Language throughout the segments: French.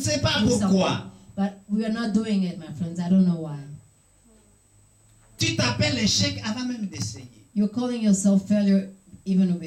Je ne sais pas do pourquoi. something. But we are not doing it, my friends. I don't know why. Tu t'appelles échec avant même d'essayer. You're calling yourself failure even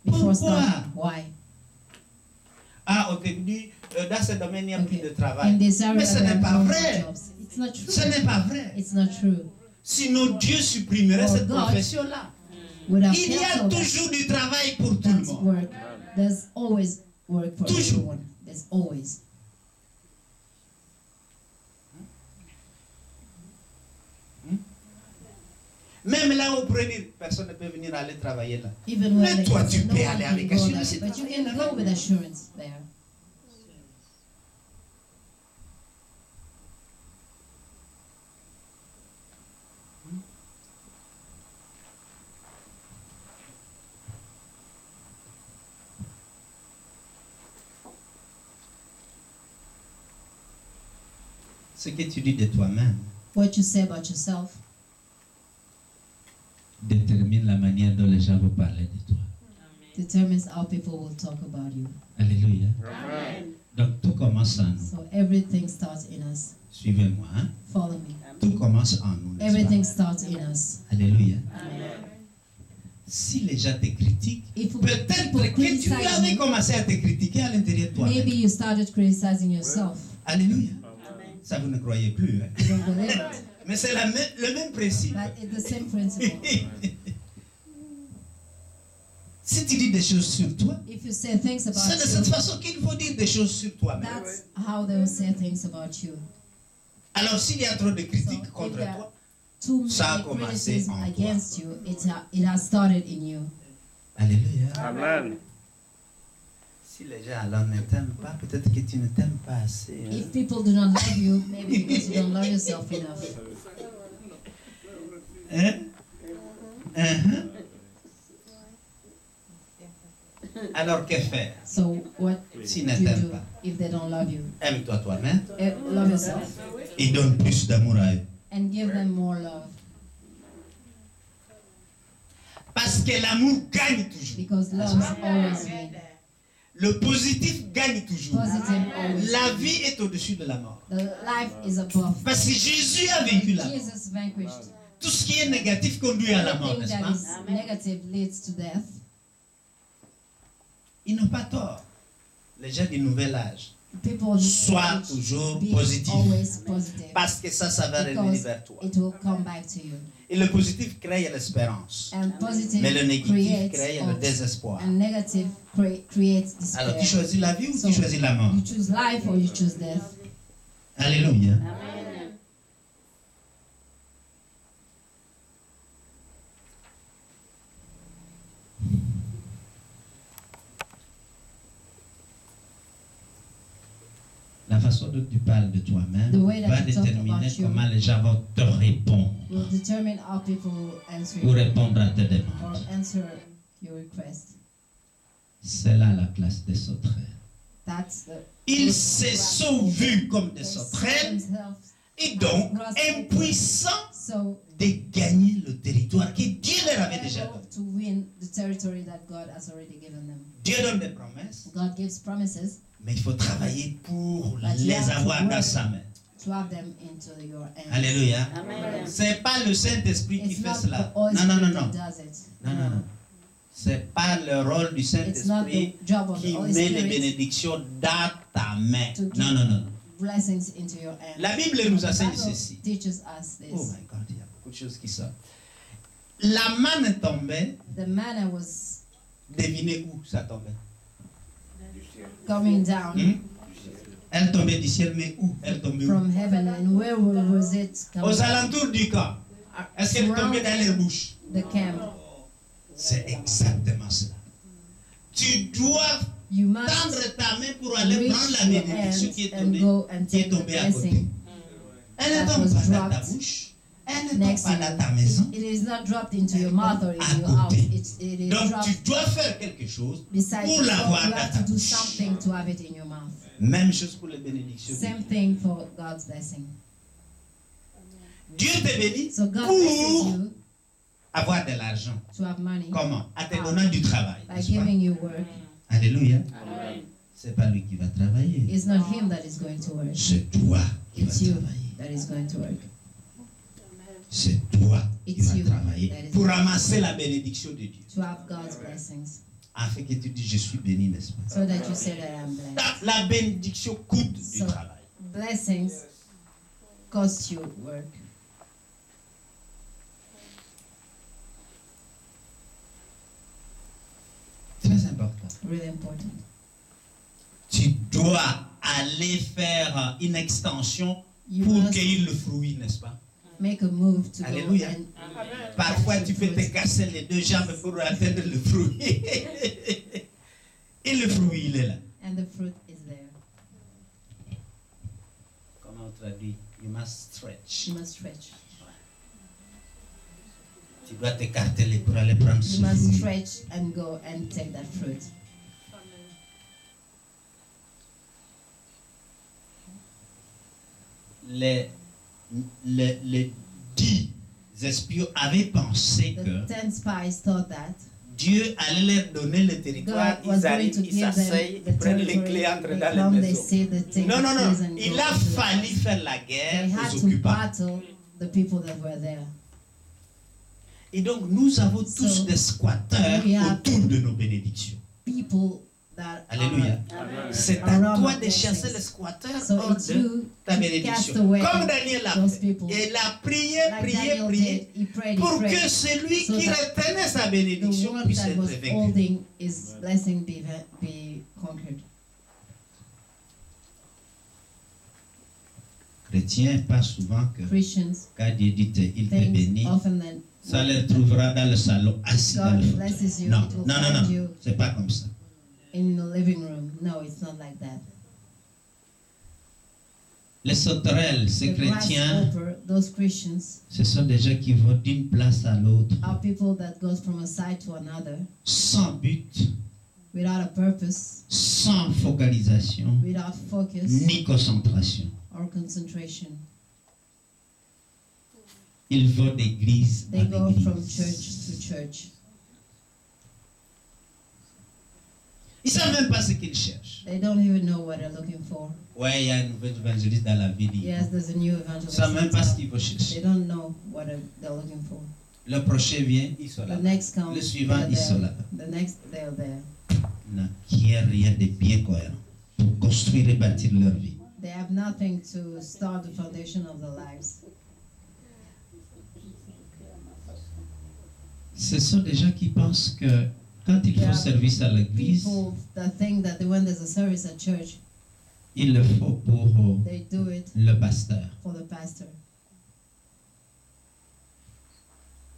before starting. Why? Ah, au début, dans ce domaine, il n'y a plus de In travail. this area, Mais ce there n'est are pas no more vrai. jobs. It's not true. Ce n'est pas vrai. It's not true. Sinon, Dieu supprimerait Oh, cette God profession-là. Would have Il y a canceled toujours du travail pour tout le that monde. work. There's always work for Toujours. everyone. There's always. Même là, on pourrait dire, personne ne peut venir aller travailler là. Even when Mais toi, tu no peux one aller can avec go assurance. there, but you can go with assurance there. Ce que tu dis de toi-même What you say about yourself détermine la manière dont les gens vont parler de toi. determines how people will talk about you. Alléluia. Amen. Donc tout commence en nous. So everything starts in us. Suivez-moi. Hein? Follow me. Tout commence en nous. n'est-ce pas? Everything starts in us. Alléluia. Amen. Si les gens te critiquent, If peut-être people que tu criticize avais you, commencé à te critiquer à l'intérieur de toi-même. maybe you started criticizing yourself. Alléluia. Amen. Ça, vous ne croyez plus. Hein? You don't believe it. Mais c'est le même principe. But it's the same principle. Si tu dis des choses sur toi, If you say things about c'est de cette you, façon qu'il faut dire des choses sur toi-même. that's how they will say things about you. Alors s'il y a trop de So critiques if contre there are toi, too ça a many commencé criticism en toi. against you, it has started in you. Alléluia. Amen. Si les gens alors ne t'aiment pas, peut-être que tu ne t'aimes pas assez. Hein? If people do not love you, maybe because you don't love yourself enough. Hein? Uh-huh. Alors que faire? So what S'ils do ne you t'aiment do pas, if they don't love you? aime-toi toi-même Love yourself et donne plus d'amour à eux. and give them more love. Parce que l'amour gagne toujours. Because love is always win. Le positif gagne toujours. Positive always La win. vie est au-dessus de la mort. The life is above. Parce que Jésus a vécu la mort. Jesus vanquished. Tout ce qui est négatif conduit à la mort, Everything n'est-ce that pas? is negative leads to death. Ils n'ont pas tort. Les gens du nouvel âge. People Sois should toujours be positif. always positive. Parce que ça va revenir Because vers toi. it will come back to you. Et le positif crée l'espérance. And positive Mais le négatif creates crée le hope. désespoir. And negative creates Alors tu despair. choisis la vie ou So, tu choisis la mort? you choose life or you choose death. Alléluia. Amen. La façon dont tu parles de toi-même The way that va you talk déterminer about you comment les gens vont te répondre Will determine how people will answer ou you répondre à tes or demandes. answer your request. C'est là la place des sauterelles. That's the Ils se sont vus comme des they see sauterelles themselves. et donc impuissants So de gagner le territoire que Dieu leur avait déjà able donné. to win the territory that God has already given them. Dieu donne des promesses, God gives promises mais il faut travailler pour But you les have to avoir dans work. sa main. to have them into your hands. Alléluia. Amen. C'est pas le Saint-Esprit qui It's fait not cela. the Holy Non, non, non, Spirit non. that does it. Non, non, non. C'est pas le rôle du It's not Saint-Esprit the job of the qui Holy met les Spirit bénédictions dans ta main. to give Non, non, non. blessings into your hands. La Bible nous enseigne The ceci. Bible teaches us this. Oh my God, il y a beaucoup de choses qui sortent. La manne tombait, The manna was devinez où ça tombait. coming down Hmm? Elle tombait du ciel, mais où? Elle tombait où? from heaven, and where was it coming Aux from? alentours du camp. Est-ce qu'elle tombait dans leur bouche? The camp. C'est exactement cela. Tu dois You must tendre ta main pour aller reach prendre la your bénédiction hand qui est and tombée, go and qui est take the tombée à côté. blessing. Elle ne that tombe was pas dans ta dropped bouche. Elle ne tombe Next pas to dans you. ta maison. It is not dropped into your mouth or À in your house. côté. It is Donc dropped tu dois faire quelque chose beside pour you. So l'avoir you dans have ta to do bouche. something to have it in your mouth. Même chose pour les bénédictions. Same thing for God's blessing. Dieu te bénit So God pour blesses you avoir de l'argent. to have money Comment? En te donnant du travail. by n'est-ce pas? giving you work. Alléluia. Amen. c'est pas lui qui va travailler. It's not him that is going to work. C'est toi qui vas It's you travailler. that is going to work. C'est toi qui It's vas you travailler that is pour going ramasser la bénédiction de Dieu. to have God's blessings. Afin que tu dis, je suis béni, n'est-ce pas? So that you say that I'm blessed. La bénédiction coûte du So, travail. blessings cost you work. Très important. Really important. Tu dois aller faire une extension You pour must cueillir le fruit, n'est-ce pas? make a move to Alléluia. go and Parfois, tu peux te casser les deux jambes pour atteindre le fruit. Et le fruit, il est là. and the fruit is there. Comment on traduit? You must stretch. You must stretch. Tu dois t'écarter pour aller prendre ce You must fruit. stretch and go and take that fruit. Les 10 espions avaient pensé The que 10 spies thought that Dieu allait leur donner le territoire. God was Ils going arrivent, to ils give s'asseyent, them ils the prennent les territory. clés, entrent They dans les come, they maisons. see the thing, Non, non, non. and Il go a into the fallu house. faire la guerre They aux had to occupants. battle the people that were there. Et donc, nous avons tous So, des squatteurs we have autour de nos bénédictions. People that Alléluia. C'est à Around toi the de chasser blessings. les squatteurs So hors it's de you ta to cast bénédiction. away Comme Daniel a those fait. people. Et il a prié, Like prié, Daniel prié, did, he prayed, pour que prayed. celui So qui that retenait sa The bénédiction one puisse that être was vaincu. holding his blessing be conquered. Chrétiens pas souvent que Christians quand Dieu dit il te think bénit, often that ça les trouvera dans le salon assis dans le God fauteuil. blesses you, Non, it will non, non, find non, you c'est pas comme ça. in the living room. No, it's not like that. Les sauterelles, ces The chrétiens, grasshopper, those Christians, ce sont des gens qui vont d'une place à l'autre are people that goes from a side to another sans but, without a purpose, sans focalisation, without focus ni concentration. or concentration. Ils vont d'église They go en from église. church to church. Ils ne savent même pas ce qu'ils cherchent. They don't even know what they're looking for. Ouais, il y a un nouvel évangéliste dans la ville. Yes, there's a new Ils ne evangelist. savent même in pas ce town. qu'ils vont They chercher. don't know what they're looking for. Le prochain vient, ils sont là. The next comes, Le suivant, they're ils sont there. là. The next, they're there. Qui n'y a rien de bien cohérent pour construire et bâtir leur vie. They have nothing to start the foundation of their lives. Ce sont des gens qui pensent que quand ils font Yeah. service à l'église, People that think that when there's a service at church, il le faut pour they do it le pasteur. for the pastor.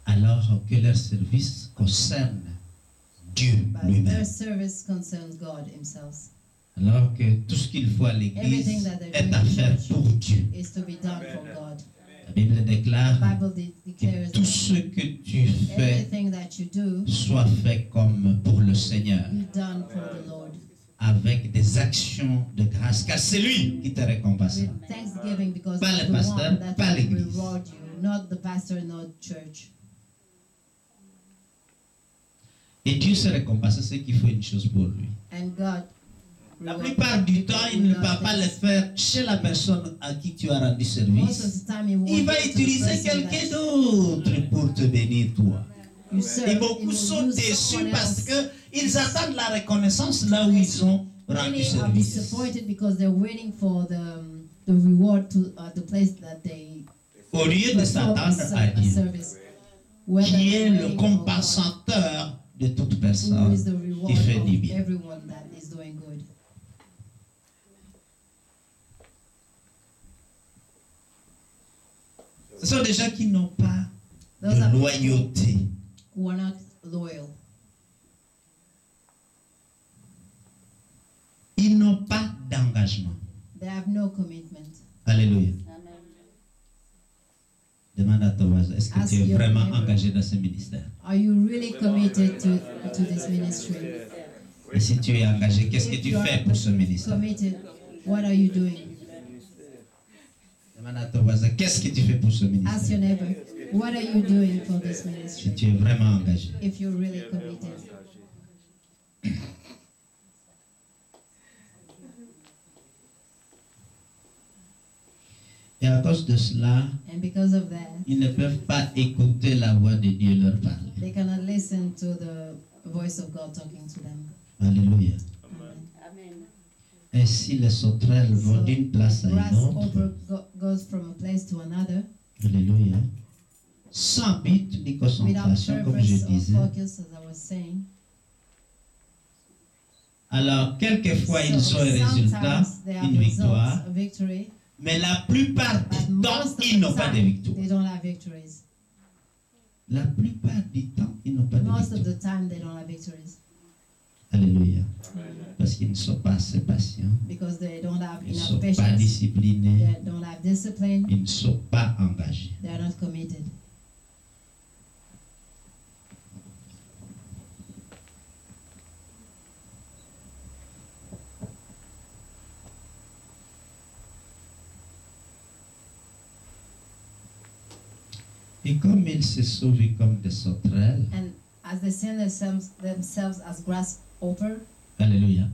Alors que leur service concerne Dieu But their lui-même. service concerns God Himself. Alors que tout ce qu'il faut à Everything l'église that they're est doing à in faire church pour Dieu. is to be done for God. La Bible déclare The Bible declares que tout ce que tu that fais everything that you do soit fait comme pour le Seigneur, be done for the Lord. avec des actions de grâce, car c'est lui qui te récompensera. With thanksgiving, because Pas it's le the pasteur, one that pas will l'église. reward you, not the pastor, not church. Et Dieu se récompense ceux qui font une chose pour lui. And God La reward plupart du people temps, who il ne love va pas le things. faire chez la personne à qui tu as rendu Most service. of the time, you Il won't va go to the utiliser person quelqu'un that d'autre pour te bénir toi. you serve. Et You beaucoup will sont use déçus someone parce else. qu'ils attendent la reconnaissance là où ils ont rendu Many are service. disappointed because they're waiting for the reward to the place that they Au lieu de perform s'attendre à a Dieu, service. Whether qui they're est le waiting for God, compensateur de toute who personne is the qui reward fait of du bien. everyone that is doing good. Ce sont des gens qui n'ont pas Those are de people loyauté. who are not loyal. Ils n'ont pas d'engagement. They have no commitment. Alléluia. Demande à ton voisin, est-ce que Ask tu es your vraiment neighbor. engagé dans ce ministère? Are you really committed to this ministry? Et si tu es engagé, qu'est-ce que If tu you are fais pour ce ministère? committed, what are you doing? Demande à ton voisin, qu'est-ce que tu fais pour ce Ask ministère? your neighbor, what are you doing for this Si ministry? tu es vraiment engagé. If you're really committed. Et à cause de cela, And because of that, ils ne peuvent pas écouter la voix de Dieu leur parler. they cannot listen to the voice of God talking to them. Alléluia. Amen. Ainsi, les sauterelles vont So, d'une place à une grasshopper autre. goes from a place to another Alléluia. Sans but ni without concentration, comme je purpose or disais. focus, as I was saying. Alors, quelquefois, ils So, ont un résultat, sometimes they have une victoire, results, a victory, mais la plupart but du temps, most of ils n'ont the pas de time, victoire. they don't have victories. La plupart du temps, ils n'ont pas de Most of victoire. the time, they don't have victories Alléluia. Parce qu'ils ne sont pas assez patients, because they don't have ils ne enough sont pas patience, disciplinés, they don't have discipline, ils ne sont pas engagés. they are not committed. Et comme ils se sauvent comme des sauterelles, And as they see themselves as grasshopper, alléluia,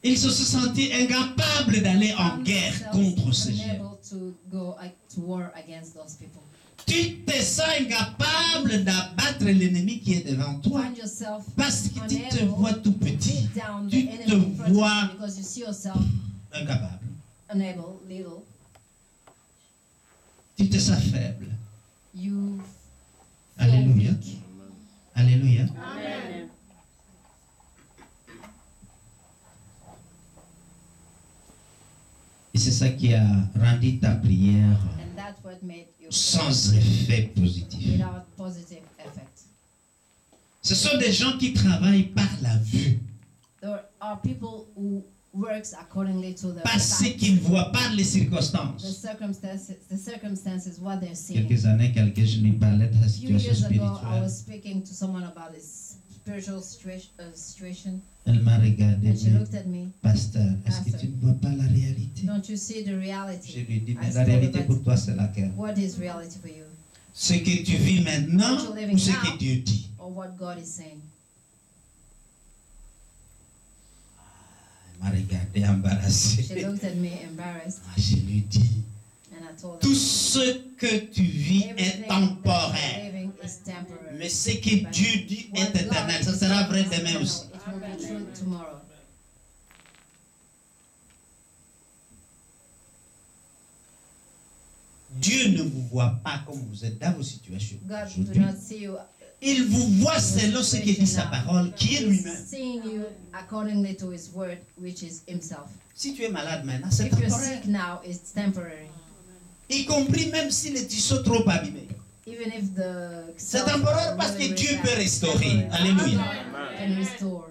ils se sont sentis incapables d'aller en found guerre themselves contre ces géants. unable to go to war against those people. Tu te sens incapable d'abattre l'ennemi qui est devant toi Find yourself parce que tu te unable vois tout to petit, beat down the tu enemy te in front of vois you because you see yourself incapable. unable, little. Tu te sens faible. You feel Alléluia. weak. Alléluia. Amen. Et c'est ça qui a rendu ta prière And that's what made you sans effet positif. without positive effect. Ce sont des gens qui travaillent par la vue, There are people who works accordingly to the parce sight, qu'ils voient par les circonstances. the circumstances, what they're seeing. Quelques années, quelqu'un, je lui parlais de la A few situation years ago, I spirituelle. was speaking to someone about his spiritual situation, Elle m'a regardé, and she mais looked at me. pasteur, est-ce que Pasteur. tu ne vois pas la réalité? Don't you see the Je reality? lui dis, mais I la told réalité her, pour toi, c'est laquelle? What is reality for you, Ce que tu vis maintenant What you're living ou ce now. que Dieu dit? or what God is saying? Elle m'a regardé embarrassé. She looked at me embarrassed, Je lui dis, and I told tout her, ce que tu vis everything est that you're temporaire. living is temporary. Mais ce que Dieu dit What est God éternel. Ça is sera vrai saying is demain eternal. aussi. It will be true tomorrow. Dieu ne vous voit pas comme vous êtes dans vos situations God do aujourd'hui. not see you. Il vous voit selon ce que dit sa parole, qui est He's lui-même. seeing you accordingly to His word, which is Himself. Si tu es malade maintenant, c'est If you're temporaire. sick now, it's temporary. Y compris même si les tissus sont trop abîmés. Even if the C'est cells temporaire are parce que really, Dieu really peut bad, restaurer. temporary. Alléluia. God can restore.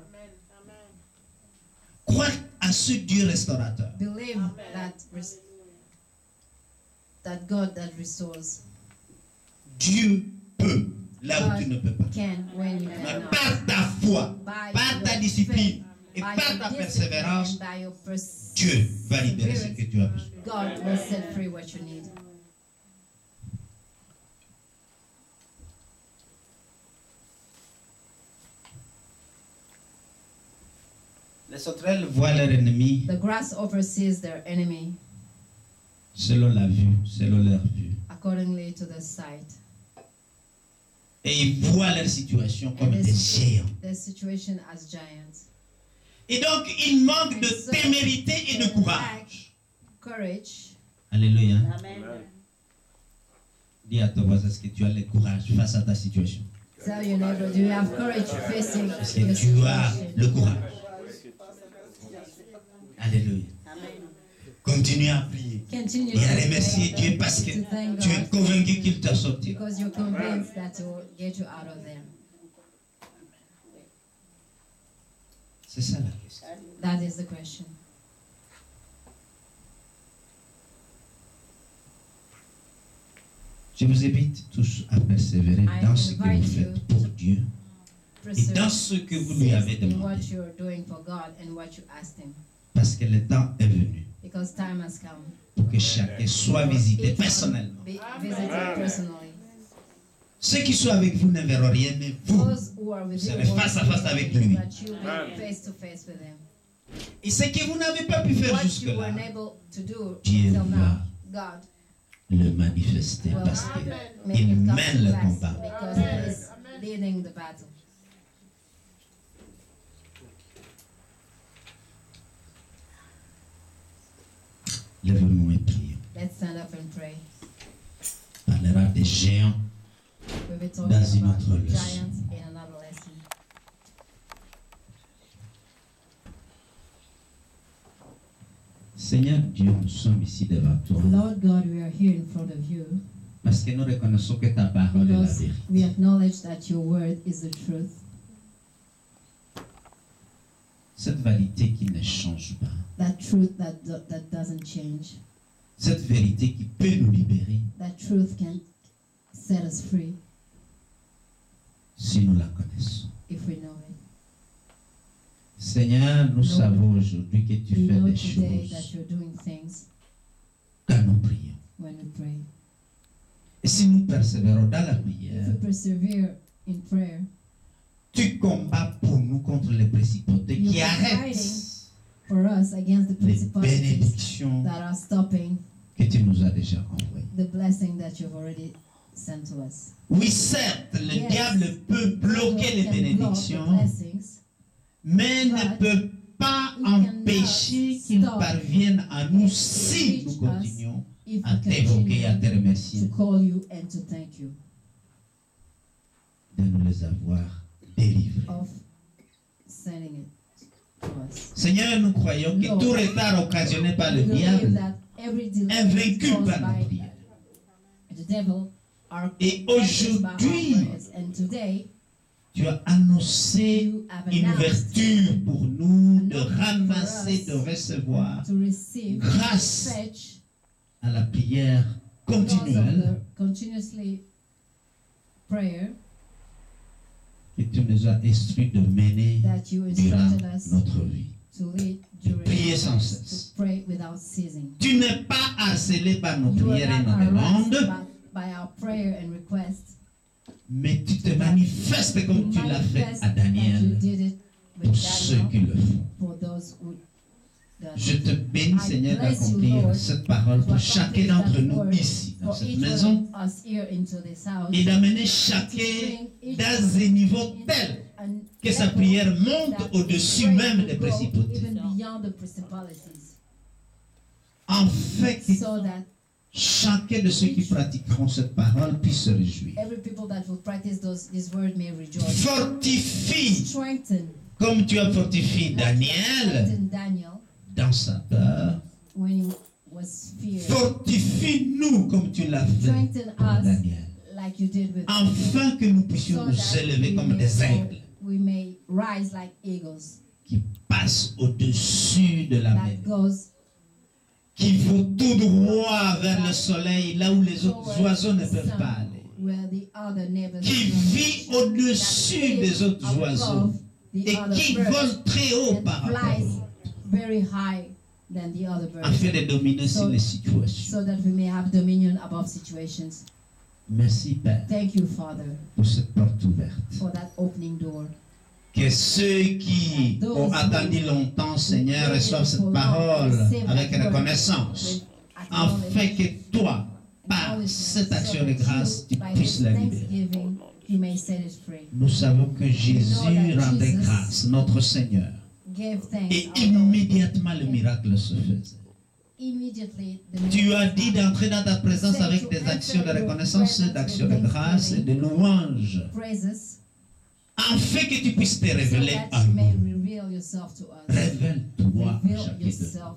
Crois à ce Dieu restaurateur. Believe that God that restores Dieu peut là où tu ne peux pas. can when you Mais cannot. par ta foi, By par ta your discipline et by par your ta discipline persévérance, and by your Dieu va libérer ce que perseverance, tu as besoin. God will set free what you need. Les sauterelles voient leur ennemi The grasshopper sees their enemy selon la vue, selon leur vue. accordingly to the sight. Et ils voient leur situation comme And des géants. their situation as giants. Et donc, ils manquent de And so, témérité et de they courage. lack courage. Alléluia. Amen. Dis à ton voisin, est-ce que tu as le courage face à ta situation? Tell your neighbor, do you have courage facing Est-ce your que tu as situation? le courage? Alléluia. Amen. Continue à prier. Continue Et à to remercier pray, Dieu parce que to thank tu es God, convaincu qu'il t'a sorti. because you're convinced that He will get you out of there. C'est ça la question. That is the question. Je vous invite tous à persévérer I dans ce que vous invite you faites pour Dieu et dans ce que vous lui avez Persist in what demandé. you're doing for God and what you asked Him, Parce que le temps est venu because time has come. pour que chacun soit visité Each one personnellement. be visited personally. Ceux qui sont avec vous ne verront rien, mais vous, Those who are with Vous you serez will face à face see avec you, lui. but you'll be face to face with Him. Et ce que vous n'avez pas pu faire what you jusque-là, weren't able to do Dieu until now, va God le manifester will parce make qu'il it come mène to le pass combat. because He is leading the battle. Lève-nous et prions. Let's stand up and pray. On parlera des géants We'll be talking dans une about autre leçon. giants in another lesson. Seigneur Dieu, nous sommes ici devant toi Lord God, we are here in front of you parce que nous reconnaissons que ta parole est la because vérité. we acknowledge that your word is the truth. Cette vérité qui ne change pas. That truth that doesn't change. Cette vérité qui peut nous libérer That truth can set us free si nous la connaissons. if we know it. Seigneur, nous savons aujourd'hui que tu We fais know des today that choses you're doing things quand nous prions. when we pray. Et si nous persévérons dans la If prière, we persevere in prayer, tu combats pour nous contre les principautés You qui are arrêtent for us against the les principalities bénédictions that are stopping que tu nous as déjà envoyées. the blessing that you've already sent to us. Oui, certes, le Yes. diable peut bloquer les Can block the bénédictions, blessings, mais ne But peut pas we cannot empêcher qu'ils stop parviennent à nous si reach nous us continuons if à we t'évoquer et à te continue remercier to call you and to thank you de nous les avoir délivrés. of sending it to us. Seigneur, nous croyons que Lord, tout retard occasionné par le We believe diable that every delay est vaincu caused par nos by prières. the devil are Et vanquished by our aujourd'hui, prayers. And today tu as annoncé you have une announced ouverture pour nous de An opening ramasser, for de us recevoir to receive, grâce fetch, à la prière because of continuelle the continuously prayer que tu nous as instruit de mener that you durant instructed us notre vie. to lead during prier our sans lives, cesse. to pray without ceasing. Tu n'es pas harcelé par nos You prières et are nos not harassed demandes, by our prayer and requests. mais tu te manifestes comme You tu l'as fait manifest à that you Daniel did it pour with ceux qui Daniel, le font. for those who does Je it. te bénis, I Seigneur, bless you, d'accomplir Lord, cette parole pour to chacun accomplish d'entre that nous word ici, dans for cette each maison, one of us here into this house, et d'amener to chacun bring each dans one un niveau into tel a que sa level prière monte that au-dessus his même prayer des will go principautés, even beyond the principalities, afin que so that chacun de ceux qui pratiqueront cette parole puisse se réjouir. every people that will practice this word may rejoice. Fortifie, Strengthen, comme tu as fortifié like you Daniel strengthened Daniel dans sa peur. when he was feared. Fortifie-nous comme tu l'as fait Strengthen pour us Daniel, like you did with afin que nous puissions so nous that élever we comme may des go- aigles we may rise like eagles qui passent au-dessus de la that mer, goes qui vont tout droit vers le soleil, là où les autres towards oiseaux ne the peuvent sun, pas aller, where the other neighbors qui cannot vit reach, au-dessus that des lives autres oiseaux above the et other qui birds vole très haut and par rapport flies aux autres, very high than the other birds, afin de dominer sur So- les situations. so that we may have dominion above situations. Merci Père Thank you, Father, pour cette porte ouverte. for that opening door. Que ceux qui ont attendu longtemps, Seigneur, reçoivent cette parole avec reconnaissance, With afin que toi, par acknowledgement, cette action so de that grâce, tu you, by puisses this la libérer. thanksgiving, you may set it free. Nous savons que Jésus that rendait Jesus grâce, notre Seigneur, Give thanks. et our Lord. immédiatement le miracle se faisait. Immediately, the Tu as miracle dit happened. d'entrer dans ta présence avec des actions de reconnaissance, d'actions de grâce et de louange, Praises, afin que tu puisses te so révéler that à you may nous. reveal yourself to us. Révèle-toi à Reveal chacun de yourself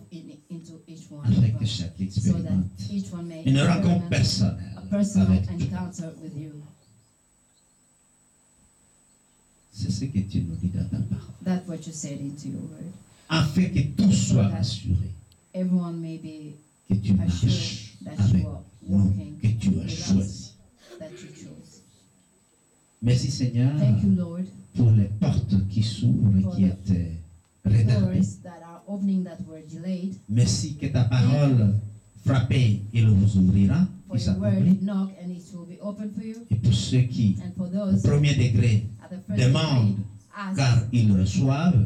into each nous, one afin of que us, chacun so that expérimente each one may une rencontre experiment personnelle a personal avec toi. encounter with you. C'est ce que tu nous dis dans ta parole. That's what you said into your word. Afin que tout soit rassuré, Everyone may be que tu marches assured that avec you are nous, walking que tu as with us, choisi. that you chose. Merci Seigneur Thank you, Lord, pour les portes qui s'ouvrent et qui étaient retardées. doors that are opening that were delayed. Merci que ta parole frappée, il vous ouvrira, For il your word, s'accomplit. knock and it will be open for you. Et pour ceux qui, And for au those premier degré, at the first demandent degree, ask car ils reçoivent,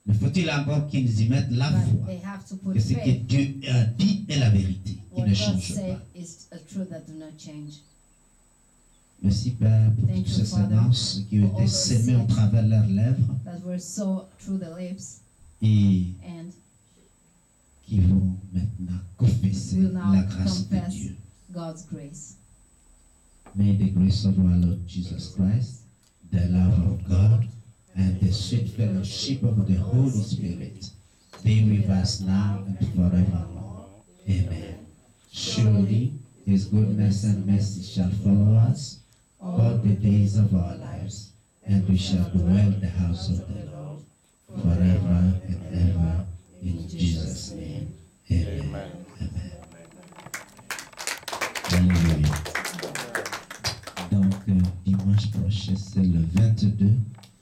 Mais faut-il encore qu'ils y mettent la but foi, they have to put que ce que faith. Dieu a dit est la vérité, qui What ne God change said pas. is a truth that do not change. Merci Père pour Thank toutes you, ces Father, semences qui ont for all été those semées au seeds travers de leurs lèvres That were so through the lips et and qui vont maintenant confesser will now la grâce de confess Dieu. God's grace. May the grace of our Lord Jesus Christ, the love of God, and the sweet fellowship of the Holy Spirit be with us now and forevermore. Amen. Surely His goodness and mercy shall follow us all the days of our lives, and we shall dwell in the house of the